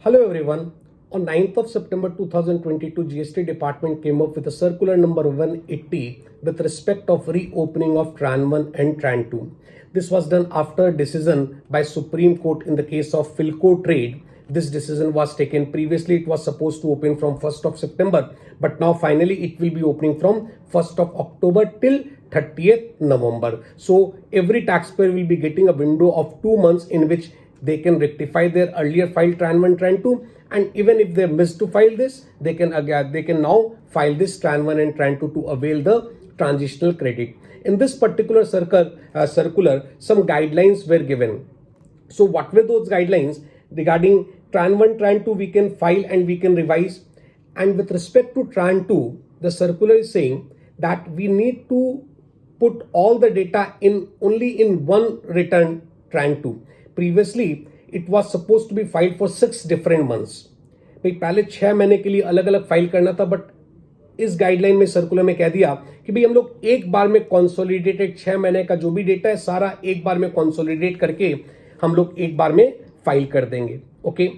Hello everyone. On 9th of September 2022, GST department came up with a circular number 180 with respect of reopening of Tran 1 and Tran 2. This was done after a decision by Supreme Court in the case of Philco Trade. This decision was taken previously. It was supposed to open from 1st of September, but now finally it will be opening from 1st of October till 30th November. So every taxpayer will be getting a window of 2 months in which they can rectify their earlier filed Tran 1, Tran 2, and even if they missed to file this, they can now file this Tran 1 and Tran 2 to avail the transitional credit. In this particular circular, some guidelines were given. So what were those guidelines? Regarding Tran 1, Tran 2, we can file and we can revise. And with respect to Tran 2, the circular is saying that we need to put all the data in only in one return Tran 2. Previously it was suppose to be file for 6 different months. भाई पहले 6 महीने के लिए अलग अलग file करना था, but इस गाइडलाइन में सर्कुलर में कह दिया कि भाई हम लोग एक बार में कंसोलिडेटेड 6 महीने का जो भी डेटा है सारा एक बार में कंसोलिडेट करके हम लोग एक बार में फाइल कर देंगे। Okay,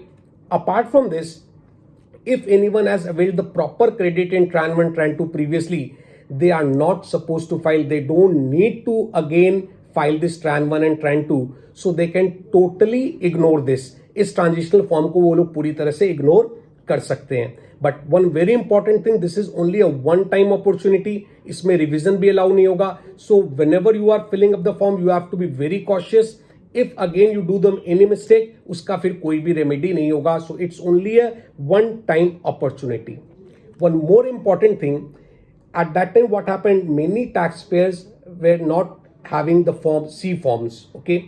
apart from this, if anyone has availed the proper credit in Tran 1, Tran 2 previously, they are not supposed to file. They don't need to again file this Tran 1 and Tran 2. So they can totally ignore this. इस transitional form को वो लोग पूरी तरह से ignore कर सकते हैं। But one very important thing, this is only a one time opportunity. इसमें रिविजन भी अलाउ नहीं होगा। So whenever you are filling up the form you have to be very cautious. If again you do the any mistake, उसका फिर कोई भी remedy नहीं होगा। So it's only a one time opportunity. One more important thing, at that time what happened, many taxpayers were not having the form C forms, okay,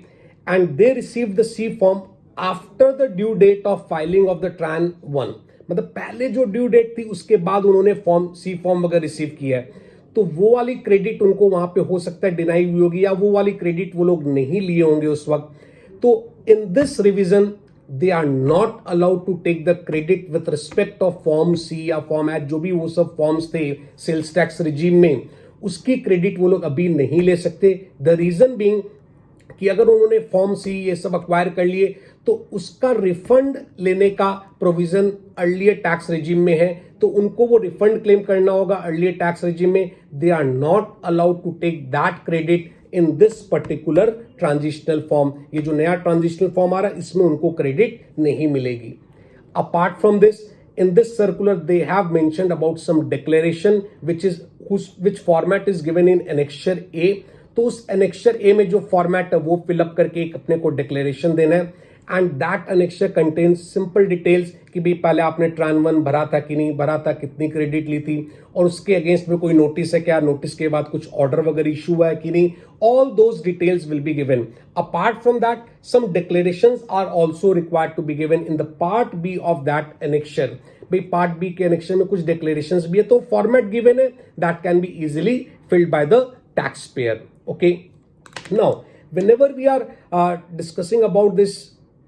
and they received the C form after the due date of filing of the Tran 1. मतलब पहले जो due date थी उसके बाद उन्होंने form C form वगैरह receive किया है, तो वो वाली क्रेडिट उनको वहां पे हो सकता है डिनाई हुई होगी, या वो वाली क्रेडिट वो लोग नहीं लिए होंगे उस वक्त। तो in this revision they are not allowed to take the credit with respect of form C या फॉर्म H, जो भी वो सब फॉर्म्स थे सेल्स टैक्स रिजीम में, उसकी क्रेडिट वो लोग अभी नहीं ले सकते। द रीजन बीइंग कि अगर उन्होंने फॉर्म C ये सब अक्वायर कर लिए तो उसका रिफंड लेने का प्रोविजन अर्लियर टैक्स रिजीम में है, तो उनको वो रिफंड क्लेम करना होगा अर्लियर टैक्स रिजीम में। They are not allowed to take that credit in this particular transitional form. ये जो नया ट्रांजिशनल फॉर्म आ रहा है इसमें उनको क्रेडिट नहीं मिलेगी। Apart from this, in this circular they have mentioned about some declaration which format is given in annexure A. तो उस annexure A में जो फॉर्मेट है वो फिलअप करके एक अपने को डिक्लेरेशन देना है, and that annexure contains simple details कि भाई पहले आपने Tran 1 भरा था कि नहीं भरा था, कितनी क्रेडिट ली थी, और उसके अगेंस्ट में कोई नोटिस है क्या, नोटिस के बाद कुछ ऑर्डर वगैरह इशू है कि नहीं, all those details will be given. Apart from that, some declarations are also required to be given in the part B of that annexure. भाई पार्ट बी के annexure में कुछ declarations भी है, तो फॉर्मेट गिवन है, that can be easily filled by the taxpayer. Okay, now whenever we are discussing about this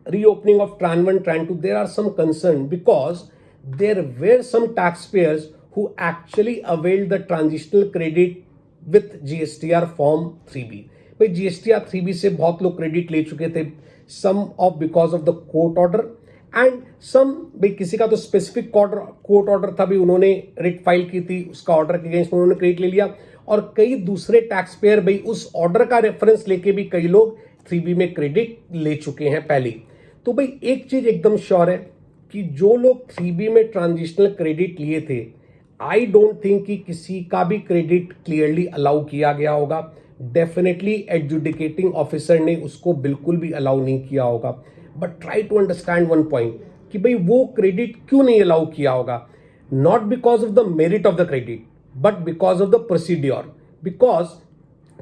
reopening of Tran 1, Tran 2, there are some concern because there were some taxpayers who actually availed the transitional credit with GSTR form 3B. भाई GSTR 3B से बहुत लोग credit ले चुके थे, some of because of the court order and some भाई किसी का तो स्पेसिफिक कोर्ट ऑर्डर था, भी उन्होंने रिट फाइल की थी, उसका ऑर्डर के अगेंस्ट उन्होंने क्रेडिट ले लिया, और कई दूसरे टैक्स पेयर भाई उस ऑर्डर का रेफरेंस लेके भी कई लोग 3B में क्रेडिट ले चुके हैं पहले। तो भाई एक चीज एकदम श्योर है कि जो लोग 3B में ट्रांजिशनल क्रेडिट लिए थे, आई डोंट थिंक कि किसी का भी क्रेडिट क्लियरली अलाउ किया गया होगा। डेफिनेटली एडजुडिकेटिंग ऑफिसर ने उसको बिल्कुल भी अलाउ नहीं किया होगा। But try to understand one point कि भाई वो क्रेडिट क्यों नहीं अलाउ किया होगा। Not because of the merit of the credit but because of the procedure. Because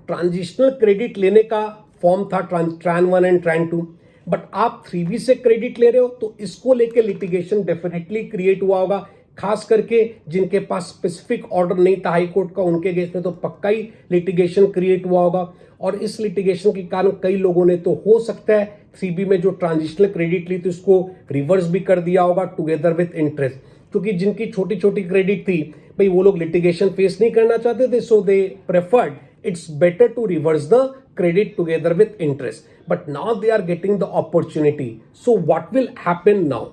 transitional credit लेने का फॉर्म था Tran 1 एंड Tran 2, बट आप 3B से क्रेडिट ले रहे हो, तो इसको लेके लिटिगेशन डेफिनेटली क्रिएट हुआ होगा। खास करके जिनके पास स्पेसिफिक ऑर्डर नहीं था हाई कोर्ट का, उनके अगेंस्ट में तो पक्का ही लिटिगेशन क्रिएट हुआ होगा, और इस लिटिगेशन के कारण कई लोगों ने तो हो सकता है 3B में जो ट्रांजिशनल क्रेडिट ली थी उसको रिवर्स भी कर दिया होगा टुगेदर विथ इंटरेस्ट, क्योंकि जिनकी छोटी छोटी क्रेडिट थी भाई वो लोग लिटिगेशन फेस नहीं करना चाहते थे, सो दे preferred it's better to reverse the credit together with interest. But now they are getting the opportunity. So what will happen now?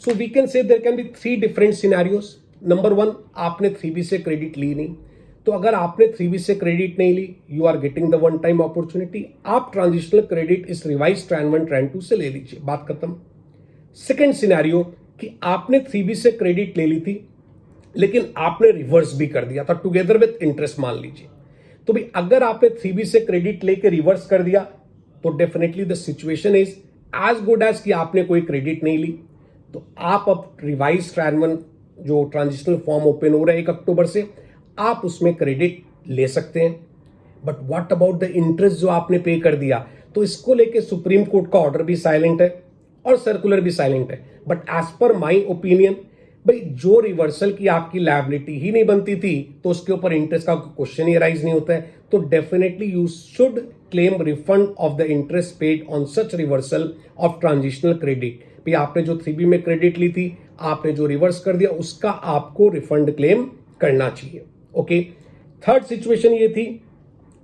So we can say there can be 3 different scenarios. Number 1, आपने 3B से credit ली नहीं, तो अगर आपने 3B से credit नहीं ली, you are getting the one time opportunity, आप ट्रांजिशनल क्रेडिट इस रिवाइज ट्रैन 1 ट्रैन 2 से ले लीजिए, बात खत्म। सेकेंड सिनेरियो कि आपने 3B से क्रेडिट ले ली थी लेकिन आपने रिवर्स भी कर दिया था टुगेदर विद इंटरेस्ट, मान लीजिए। तो भाई अगर आपने 3B से क्रेडिट लेके रिवर्स कर दिया तो definitely the situation is as good as कि आपने कोई क्रेडिट नहीं ली। तो आप अब रिवाइज ट्रैन 1 जो ट्रांजिशनल फॉर्म ओपन हो रहा है 1 अक्टूबर से, आप उसमें क्रेडिट ले सकते हैं। But what about the interest जो आपने पे कर दिया? तो इसको लेके सुप्रीम कोर्ट का ऑर्डर भी साइलेंट है और सर्कुलर भी साइलेंट है। But as per my opinion, भाई जो रिवर्सल की आपकी लायबिलिटी ही नहीं बनती थी तो उसके ऊपर इंटरेस्ट का क्वेश्चन ही अराइज नहीं होता है। तो definitely you should claim refund of the interest paid on such reversal of transitional credit. भाई आपने जो 3B में क्रेडिट ली थी, आपने जो रिवर्स कर दिया, उसका आपको रिफंड क्लेम करना चाहिए। ओके, थर्ड सिचुएशन ये थी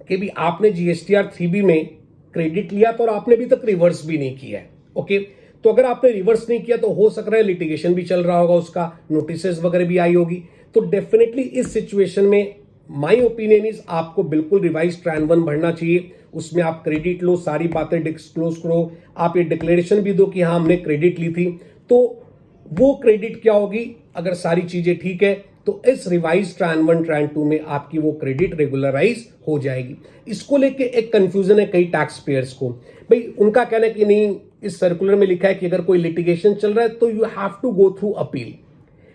कि भी आपने GSTR 3B में क्रेडिट लिया था और आपने अभी तक रिवर्स भी नहीं किया है। ओके, तो अगर आपने रिवर्स नहीं किया तो हो सक रहा है लिटिगेशन भी चल रहा होगा, उसका नोटिसेस वगैरह भी आई होगी। तो डेफिनेटली इस सिचुएशन में माय ओपिनियन इज आपको बिल्कुल रिवाइज ट्रैन 1 भरना चाहिए। उसमें आप क्रेडिट लो, सारी बातें डिस्क्लोज करो, आप ये डिक्लेरेशन भी दो कि हाँ हमने क्रेडिट ली थी। तो वो क्रेडिट क्या होगी? अगर सारी चीजें ठीक है तो इस रिवाइज ट्रैन 1 ट्रैन 2 में आपकी वो क्रेडिट रेगुलराइज हो जाएगी। इसको लेके एक कंफ्यूजन है कई टैक्स पेयर्स को। भाई उनका कहना है कि नहीं, इस सर्कुलर में लिखा है कि अगर कोई लिटिगेशन चल रहा है तो you have to go through appeal.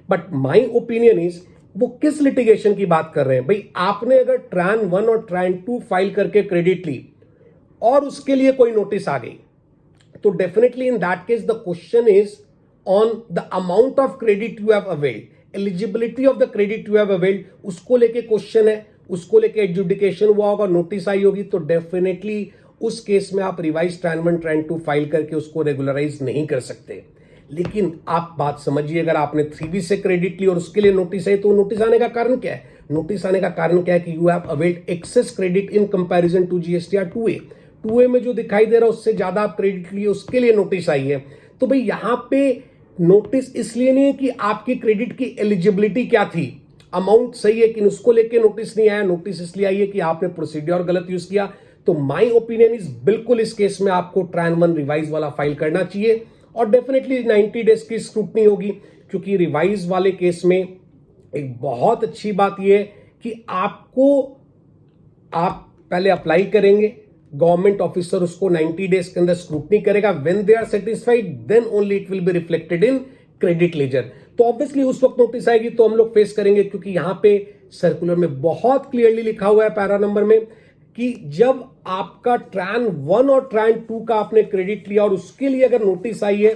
But my opinion is वो किस लिटिगेशन की बात कर रहे हैं? भाई आपने अगर ट्रैन 1 और ट्रैन 2 फाइल करके क्रेडिट ली और उसके लिए कोई नोटिस आ गई, तो definitely in that case the question is on the amount of credit you have availed, eligibility of the credit you have availed, उसको लेके क्वेश्चन है, उसको लेके एडजुडिकेशन हुआ होगा, नोटिस आई होगी। तो डेफिनेटली उस केस में आप रिवाइज ट्रैन 1 ट्रैन 2 फाइल करके उसको रेगुलराइज नहीं कर सकते। लेकिन आप बात समझिए, अगर आपने 3B से क्रेडिट ली और उसके लिए नोटिस आई, तो नोटिस आने का कारण क्या है? नोटिस आने का कारण क्या है कि you have availed excess credit in comparison to GSTR 2A। 2A में जो दिखाई दे रहा है उससे ज्यादा आप क्रेडिट लिए, उसके लिए नोटिस आई है। तो भाई यहां पे नोटिस इसलिए नहीं है कि आपकी क्रेडिट की एलिजिबिलिटी क्या थी, अमाउंट सही है कि उसको लेके नोटिस नहीं आया, नोटिस इसलिए आई है कि आपने प्रोसीड्योर गलत यूज किया। तो माय ओपिनियन इज बिल्कुल इस केस में आपको ट्रैन 1 रिवाइज वाला फाइल करना चाहिए और डेफिनेटली 90 डेज की स्क्रूटनी होगी, क्योंकि रिवाइज वाले केस में एक बहुत अच्छी बात यह है कि आपको, आप पहले अप्लाई करेंगे, गवर्नमेंट ऑफिसर उसको 90 डेज के अंदर स्क्रूटनी करेगा, when they are satisfied then only it will be reflected in credit ledger. तो ऑब्वियसली उस वक्त नोटिस आएगी तो हम लोग फेस करेंगे, क्योंकि यहां पे सर्कुलर में बहुत क्लियरली लिखा हुआ है पैरा नंबर में कि जब आपका ट्रैन 1 और ट्रैन 2 का आपने क्रेडिट लिया और उसके लिए अगर नोटिस आई है,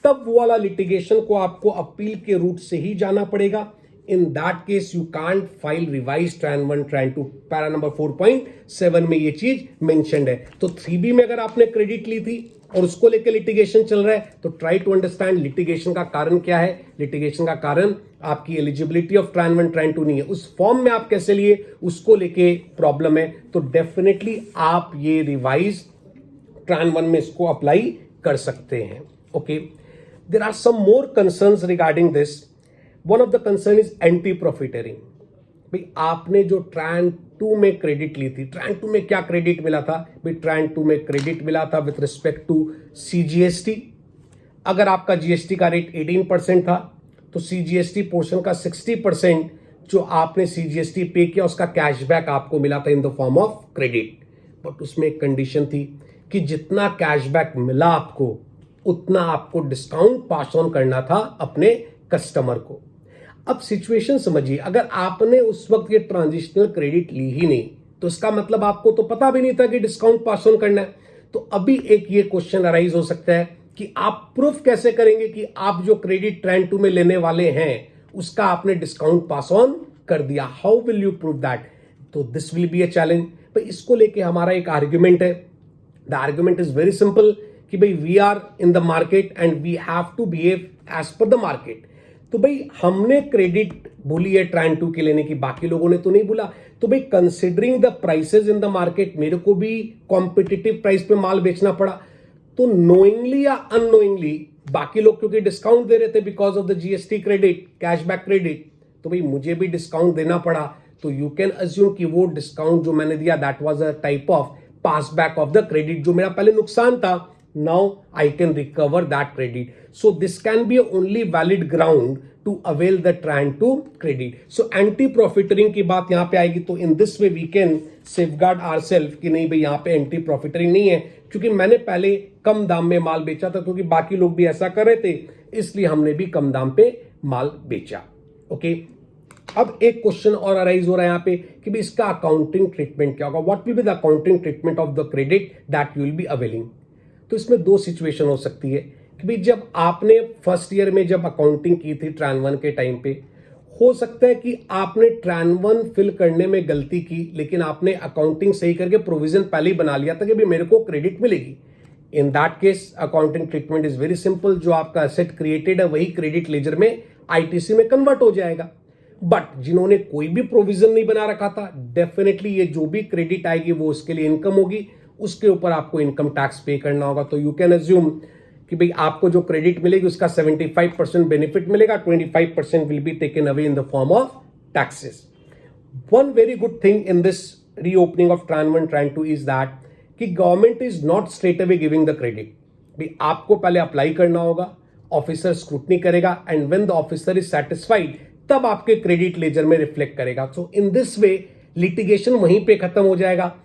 तब वो वाला लिटिगेशन को आपको अपील के रूट से ही जाना पड़ेगा। In that case you can't file revise TRAN 1 TRAN 2, para number 4.7 में ये चीज मेंशन्ड है। तो 3B में अगर आपने क्रेडिट ली थी और उसको लेकर लिटिगेशन चल रहा है, तो ट्राई टू अंडरस्टैंड लिटिगेशन का कारण क्या है। लिटिगेशन का कारण आपकी एलिजिबिलिटी ऑफ ट्रैन 1 ट्रैन 2 नहीं है, उस फॉर्म में आप कैसे लिए उसको लेके प्रॉब्लम है। तो डेफिनेटली आप ये रिवाइज ट्रैन 1 में इसको अप्लाई कर सकते हैं। Okay, there are some more concerns regarding this. One of the concern is anti profiteering. भाई आपने जो ट्रैन 2 में क्रेडिट ली थी, ट्रैन 2 में क्या क्रेडिट मिला था? भाई ट्रैन 2 में क्रेडिट मिला था विथ रिस्पेक्ट टू CGST। अगर आपका GST का रेट 18% था तो CGST पोर्शन का 60% जो आपने CGST पे किया उसका कैशबैक आपको मिला था इन the form of credit. But उसमें एक कंडीशन थी कि जितना कैशबैक मिला आपको उतना आपको डिस्काउंट पास ऑन करना था अपने कस्टमर को। अब सिचुएशन समझिए, अगर आपने उस वक्त ये ट्रांजिशनल क्रेडिट ली ही नहीं तो इसका मतलब आपको तो पता भी नहीं था कि डिस्काउंट पास ऑन करना है। तो अभी एक ये क्वेश्चन अराइज हो सकता है कि आप प्रूफ कैसे करेंगे कि आप जो क्रेडिट ट्रैन 2 में लेने वाले हैं उसका आपने डिस्काउंट पास ऑन कर दिया। How will you prove that? तो this will be a challenge. भाई इसको लेके हमारा एक आर्ग्यूमेंट है। The argument is very simple कि भाई we are in the market and we have to behave as per the market. तो भाई हमने क्रेडिट बोली है ट्रैन 2 के लेने की, बाकी लोगों ने तो नहीं बोला। तो भाई considering the prices in the market, मेरे को भी कॉम्पिटिटिव प्राइस पे माल बेचना पड़ा। तो नोइंगली या अननोइंगली बाकी लोग क्योंकि डिस्काउंट दे रहे थे because of the GST credit, cashback credit, तो भाई मुझे भी डिस्काउंट देना पड़ा। तो यू कैन अज्यूम कि वो डिस्काउंट जो मैंने दिया that was a type of pass back of the credit, जो मेरा पहले नुकसान था, now I can recover that credit. So this can be a only valid ground to avail the tran to credit. So anti profiteering की बात यहां पे आएगी, तो in this way we can safeguard ourselves कि नहीं भाई यहां पे एंटी प्रॉफिटरिंग नहीं है, क्योंकि मैंने पहले कम दाम में माल बेचा था, क्योंकि बाकी लोग भी ऐसा कर रहे थे, इसलिए हमने भी कम दाम पे माल बेचा। ओके, अब एक क्वेश्चन और अराइज हो रहा है यहां पे कि भाई इसका अकाउंटिंग ट्रीटमेंट क्या होगा, what will be the accounting treatment of the credit that you will be availing. तो इसमें दो सिचुएशन हो सकती है कि भाई जब आपने फर्स्ट ईयर में जब अकाउंटिंग की थी ट्रान 1 के टाइम पे, हो सकता है कि आपने ट्रान 1 फिल करने में गलती की, लेकिन आपने अकाउंटिंग सही करके प्रोविजन पहले ही बना लिया था कि भाई मेरे को क्रेडिट मिलेगी। In that case accounting treatment is very simple, जो आपका एसेट क्रिएटेड है वही क्रेडिट लेजर में आईटीसी में कन्वर्ट हो जाएगा। बट जिन्होंने कोई भी प्रोविजन नहीं बना रखा था, डेफिनेटली ये जो भी क्रेडिट आएगी वो उसके लिए इनकम होगी, उसके ऊपर आपको इनकम टैक्स पे करना होगा। तो यू कैन अज्यूम कि भाई आपको जो क्रेडिट मिलेगी उसका 75% बेनिफिट मिलेगा, 25% will be taken away in the form of taxes. One very good thing in this reopening of TRAN 1 TRAN 2 is that कि government is not straight away giving the credit. भाई आपको पहले apply करना होगा, officer scrutiny करेगा, and when the officer is satisfied तब आपके credit ledger में रिफ्लेक्ट करेगा। सो इन दिस वे लिटिगेशन वहीं पे खत्म हो जाएगा।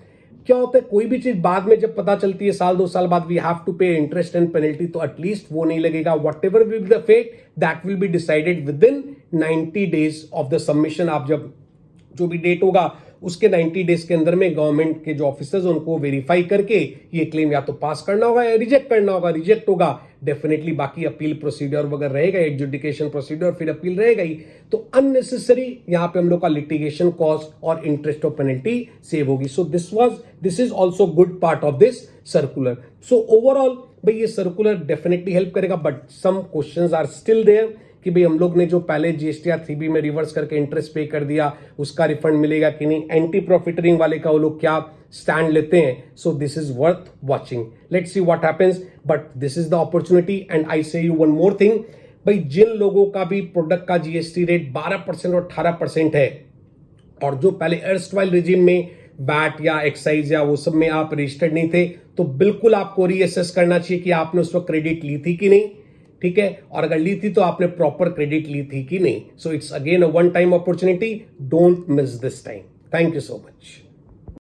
क्या होता है, कोई भी चीज बाद में जब पता चलती है, साल 2 साल बाद, we have to pay interest and penalty, तो एटलीस्ट वो नहीं लगेगा। Whatever will be the fate that will be decided within 90 days of the submission. आप जब जो भी डेट होगा उसके 90 डेज के अंदर में गवर्नमेंट के जो ऑफिसर्स उनको वेरीफाई करके ये क्लेम या तो पास करना होगा या रिजेक्ट करना होगा। रिजेक्ट होगा डेफिनेटली बाकी अपील प्रोसीजर वगैरह रहेगा, एडजुडिकेशन प्रोसीजर, फिर अपील रहेगा ही। तो अननेसेसरी यहां पे हम लोग का लिटिगेशन कॉस्ट और इंटरेस्ट और पेनल्टी सेव होगी। So this is also good part of this circular. सो ओवरऑल भाई ये सर्कुलर डेफिनेटली हेल्प करेगा, but some questions are still there कि भाई हम लोग ने जो पहले जीएसटीआर 3B में रिवर्स करके इंटरेस्ट पे कर दिया उसका रिफंड मिलेगा कि नहीं, एंटी प्रॉफिटरिंग वाले का वो लोग क्या स्टैंड लेते हैं। सो this is worth watching, let's see what happens, but this is the opportunity. And I से यू वन मोर थिंग, भाई जिन लोगों का भी प्रोडक्ट का जीएसटी रेट 12% और 18% है, और जो पहले अर्स्टवाइल रिजिम में वैट या एक्साइज या वो सब में आप रजिस्टर्ड नहीं थे, तो बिल्कुल आपको रीअसेस करना चाहिए कि आपने उस वक्त क्रेडिट ली थी कि नहीं, ठीक है, और अगर ली थी तो आपने प्रॉपर क्रेडिट ली थी कि नहीं। So it's again a one time opportunity, don't miss this time. Thank you so much.